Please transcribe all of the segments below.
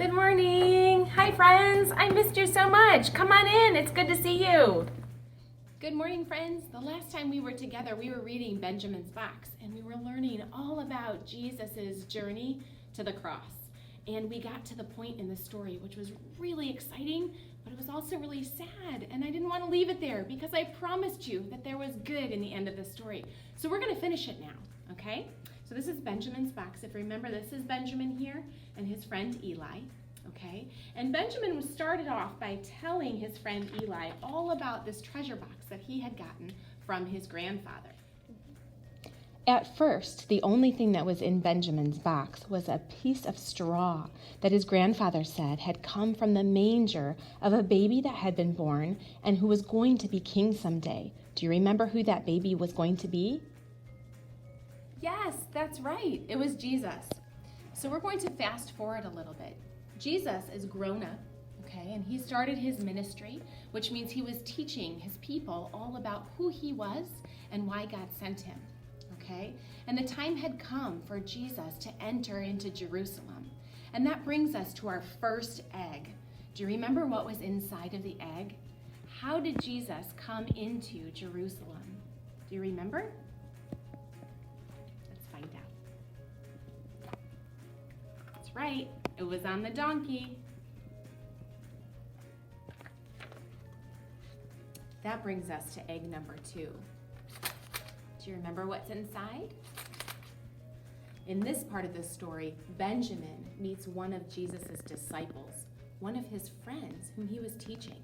Good morning. Hi, friends. I missed you so much. Come on in. It's good to see you. Good morning, friends. The last time we were together, we were reading Benjamin's Box, and we were learning all about Jesus's journey to the cross. And we got to the point in the story, which was really exciting, but it was also really sad. And I didn't want to leave it there because I promised you that there was good in the end of the story. So we're going to finish it now, okay? So this is Benjamin's Box. If you remember, this is Benjamin here and his friend Eli, okay? And Benjamin was started off by telling his friend Eli all about this treasure box that he had gotten from his grandfather. At first, the only thing that was in Benjamin's box was a piece of straw that his grandfather said had come from the manger of a baby that had been born and who was going to be king someday. Do you remember who that baby was going to be? Yes, that's right. It was Jesus. So we're going to fast forward a little bit. Jesus is grown up, okay, and he started his ministry, which means he was teaching his people all about who he was and why God sent him. Okay? And the time had come for Jesus to enter into Jerusalem. And that brings us to our first egg. Do you remember what was inside of the egg? How did Jesus come into Jerusalem? Do you remember? Let's find out. That's right. It was on the donkey. That brings us to egg number 2. Do you remember what's inside? In this part of the story, Benjamin meets one of Jesus' disciples, one of his friends whom he was teaching.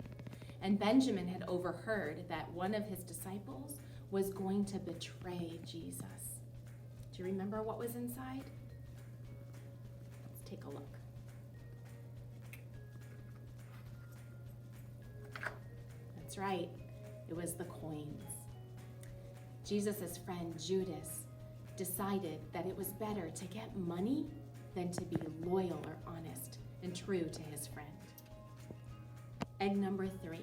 And Benjamin had overheard that one of his disciples was going to betray Jesus. Do you remember what was inside? Let's take a look. That's right, it was the coins. Jesus' friend Judas decided that it was better to get money than to be loyal or honest and true to his friend. Egg number 3.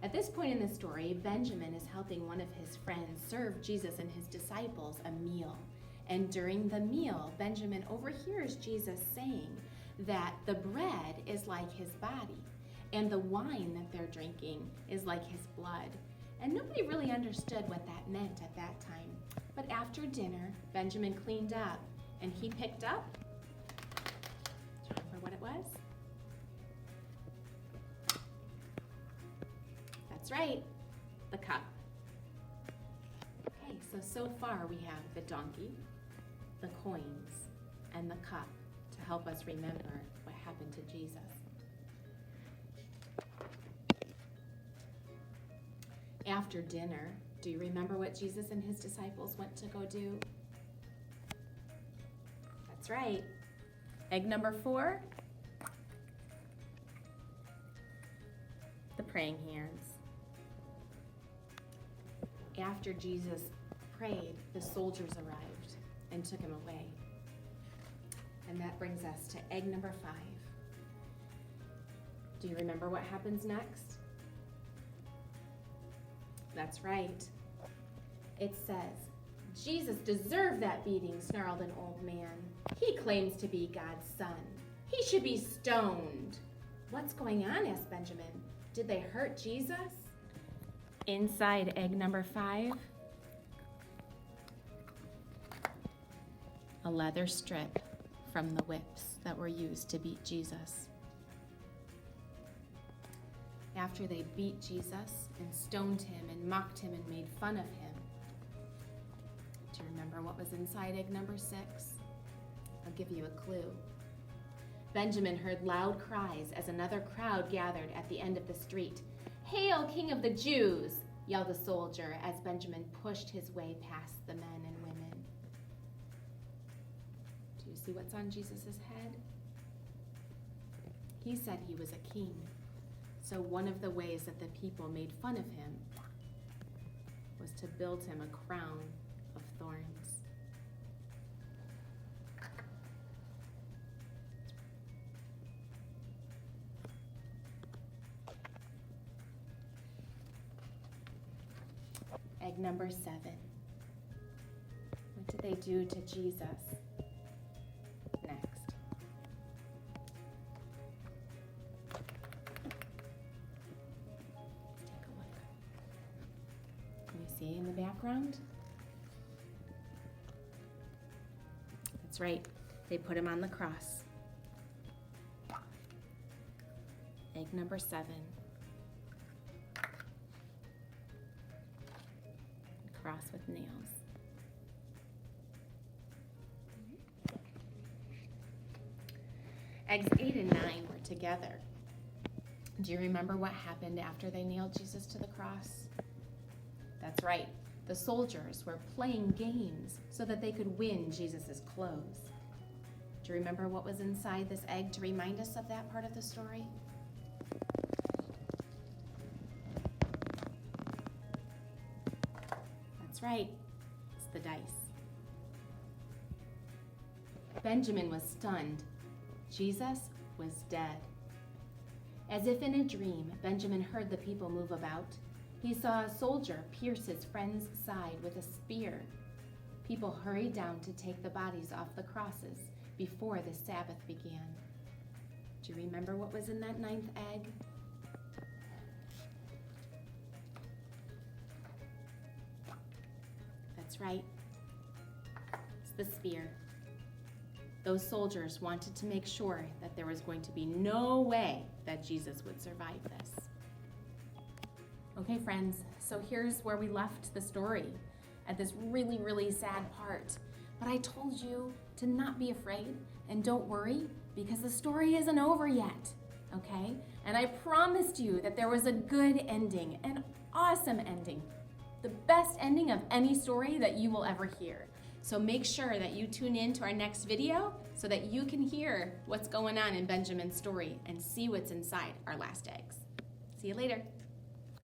At this point in the story, Benjamin is helping one of his friends serve Jesus and his disciples a meal. And during the meal, Benjamin overhears Jesus saying that the bread is like his body and the wine that they're drinking is like his blood. And nobody really understood what that meant at that time. But after dinner, Benjamin cleaned up and he picked up, do you remember what it was? That's right, the cup. Okay, so far we have the donkey, the coins, and the cup to help us remember what happened to Jesus. After dinner, do you remember what Jesus and his disciples went to go do? That's right. Egg number 4, the praying hands. After Jesus prayed, the soldiers arrived and took him away. And that brings us to egg number 5. Do you remember what happens next? That's right. It says, Jesus deserved that beating, snarled an old man. He claims to be God's son. He should be stoned. What's going on? Asked Benjamin. Did they hurt Jesus? Inside egg number 5, a leather strip from the whips that were used to beat Jesus. After they beat Jesus and stoned him and mocked him and made fun of him. Do you remember what was inside egg number 6? I'll give you a clue. Benjamin heard loud cries as another crowd gathered at the end of the street. "Hail, King of the Jews!" yelled a soldier as Benjamin pushed his way past the men and women. Do you see what's on Jesus' head? He said he was a king. So one of the ways that the people made fun of him was to build him a crown of thorns. Egg number 7. What did they do to Jesus next? background? That's right. They put him on the cross. Egg number 7. Cross with nails. Eggs 8 and 9 were together. Do you remember what happened after they nailed Jesus to the cross? That's right. The soldiers were playing games so that they could win Jesus' clothes. Do you remember what was inside this egg to remind us of that part of the story? That's right. It's the dice. Benjamin was stunned. Jesus was dead. As if in a dream, Benjamin heard the people move about. He saw a soldier pierce his friend's side with a spear. People hurried down to take the bodies off the crosses before the Sabbath began. Do you remember what was in that 9th egg? That's right. It's the spear. Those soldiers wanted to make sure that there was going to be no way that Jesus would survive this. Okay, friends, so here's where we left the story, at this really, really sad part. But I told you to not be afraid and don't worry, because the story isn't over yet, okay? And I promised you that there was a good ending, an awesome ending, the best ending of any story that you will ever hear. So make sure that you tune in to our next video so that you can hear what's going on in Benjamin's story and see what's inside our last eggs. See you later.